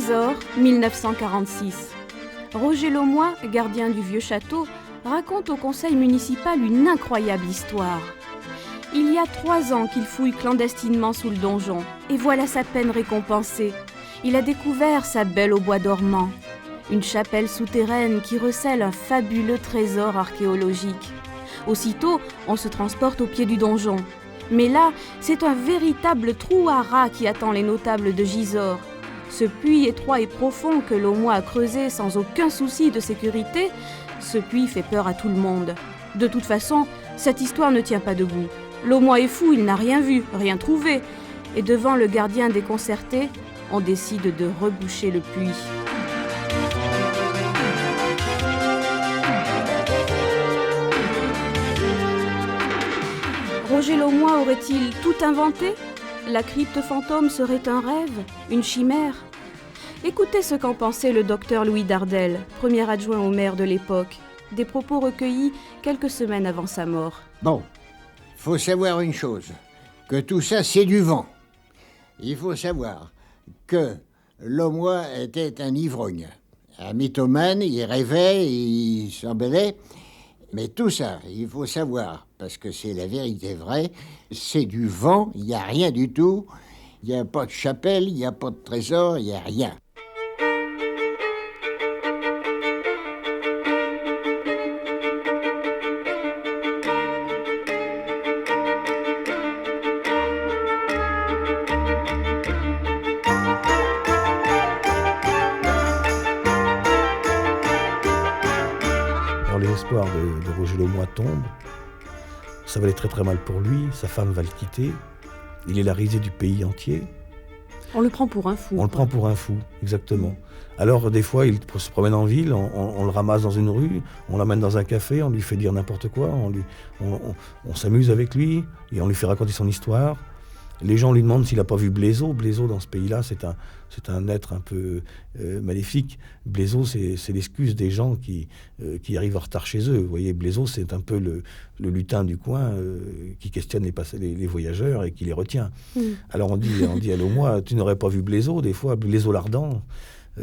trésor, 1946. Roger Laumois, gardien du vieux château, raconte au conseil municipal une incroyable histoire. Il y a 3 ans qu'il fouille clandestinement sous le donjon, et voilà sa peine récompensée. Il a découvert sa belle au bois dormant, une chapelle souterraine qui recèle un fabuleux trésor archéologique. Aussitôt, on se transporte au pied du donjon. Mais là, c'est un véritable trou à rats qui attend les notables de Gisors. Ce puits étroit et profond que Laumois a creusé sans aucun souci de sécurité, ce puits fait peur à tout le monde. De toute façon, cette histoire ne tient pas debout. Laumois est fou, il n'a rien vu, rien trouvé. Et devant le gardien déconcerté, on décide de reboucher le puits. Roger Laumois aurait-il tout inventé ? La crypte fantôme serait un rêve, une chimère ? Écoutez ce qu'en pensait le docteur Louis Dardel, premier adjoint au maire de l'époque. Des propos recueillis quelques semaines avant sa mort. Bon, faut savoir une chose, que tout ça c'est du vent. Il faut savoir que Laumois était un ivrogne, un mythomane, il rêvait, il s'embellait. Mais tout ça, il faut savoir, parce que c'est la vérité vraie, c'est du vent, il n'y a rien du tout. Il n'y a pas de chapelle, il n'y a pas de trésor, il n'y a rien. L'espoir de Roger Laumois tombe. Ça va aller très très mal pour lui, sa femme va le quitter. Il est la risée du pays entier. On le prend pour un fou. On le prend pour un fou, exactement. Alors des fois, il se promène en ville, on le ramasse dans une rue, on l'amène dans un café, on lui fait dire n'importe quoi, on s'amuse avec lui et on lui fait raconter son histoire. Les gens lui demandent s'il n'a pas vu Blézo. Blézo, dans ce pays-là, c'est un être un peu maléfique. Blézo, c'est l'excuse des gens qui arrivent en retard chez eux. Vous voyez, Blézo, c'est un peu le lutin du coin qui questionne les voyageurs et qui les retient. Alors on dit à Laumois, tu n'aurais pas vu Blézo, des fois, Blézo l'Ardent,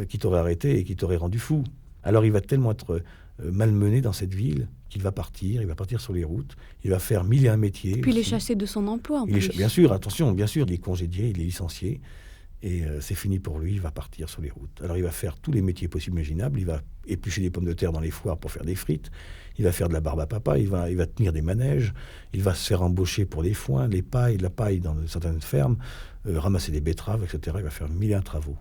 qui t'aurait arrêté et qui t'aurait rendu fou. Alors il va tellement être malmené dans cette ville qu'il va partir, il va partir sur les routes, il va faire 1001 métiers. Puis il est chassé de son emploi en plus. Bien sûr, attention, bien sûr, il est congédié, il est licencié, et c'est fini pour lui, il va partir sur les routes. Alors il va faire tous les métiers possibles imaginables, il va éplucher des pommes de terre dans les foires pour faire des frites, il va faire de la barbe à papa, il va tenir des manèges, il va se faire embaucher pour des foins, la paille dans certaines fermes, ramasser des betteraves, etc. Il va faire 1001 travaux.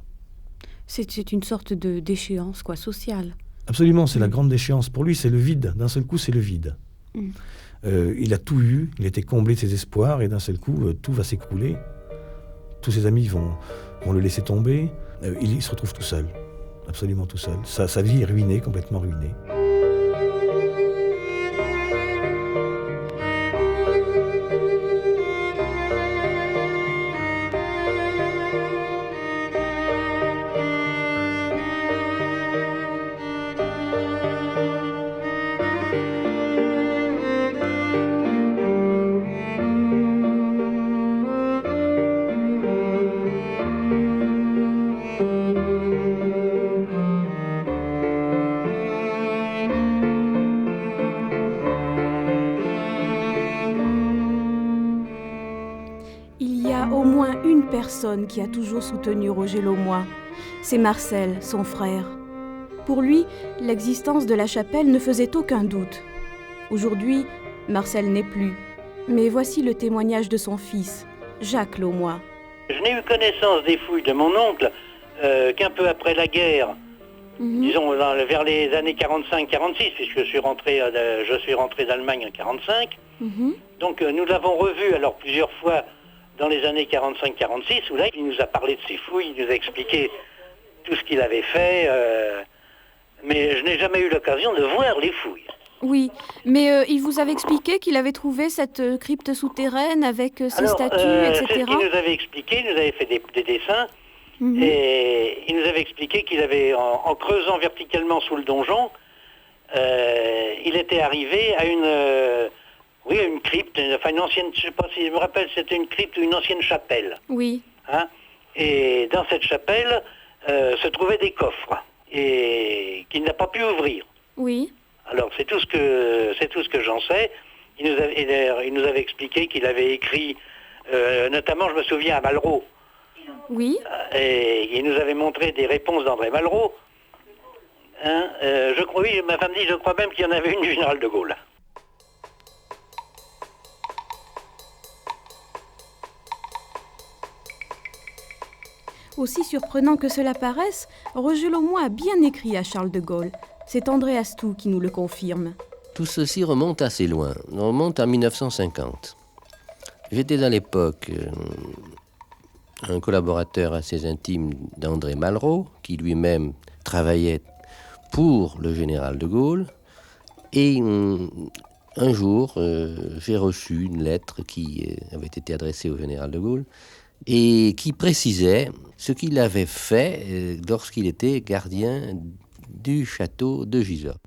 C'est une sorte de déchéance, sociale. Absolument, c'est la grande déchéance. Pour lui, c'est le vide. D'un seul coup, c'est le vide. Il a tout eu, il était comblé de ses espoirs, et d'un seul coup, tout va s'écrouler. Tous ses amis vont le laisser tomber. Il se retrouve tout seul, absolument tout seul. Sa vie est ruinée, complètement ruinée. Personne qui a toujours soutenu Roger Laumois. C'est Marcel, son frère. Pour lui, l'existence de la chapelle ne faisait aucun doute. Aujourd'hui, Marcel n'est plus. Mais voici le témoignage de son fils, Jacques Laumois. Je n'ai eu connaissance des fouilles de mon oncle qu'un peu après la guerre, disons vers les années 45-46, puisque je suis rentré d'Allemagne en 45. Donc nous l'avons revu alors plusieurs fois dans les années 45-46, où là, il nous a parlé de ses fouilles, il nous a expliqué tout ce qu'il avait fait, mais je n'ai jamais eu l'occasion de voir les fouilles. Oui, mais il vous avait expliqué qu'il avait trouvé cette crypte souterraine avec ses statues, etc. C'est ce qu'il nous avait expliqué, il nous avait fait des dessins, et il nous avait expliqué qu'il avait, en creusant verticalement sous le donjon, il était arrivé à une crypte, enfin une ancienne, je ne sais pas si je me rappelle, c'était une crypte ou une ancienne chapelle. Oui. Et dans cette chapelle, se trouvaient des coffres et qu'il n'a pas pu ouvrir. Oui. Alors c'est tout ce que j'en sais. Il nous avait expliqué qu'il avait écrit, notamment je me souviens à Malraux. Oui. Et il nous avait montré des réponses d'André Malraux. Hein, oui, ma femme dit, je crois même qu'il y en avait une du général de Gaulle. Aussi surprenant que cela paraisse, Roger Laumois a bien écrit à Charles de Gaulle. C'est André Astou qui nous le confirme. Tout ceci remonte assez loin. On remonte à 1950. J'étais à l'époque un collaborateur assez intime d'André Malraux, qui lui-même travaillait pour le général de Gaulle. Et un jour, j'ai reçu une lettre qui avait été adressée au général de Gaulle et qui précisait ce qu'il avait fait lorsqu'il était gardien du château de Gisors.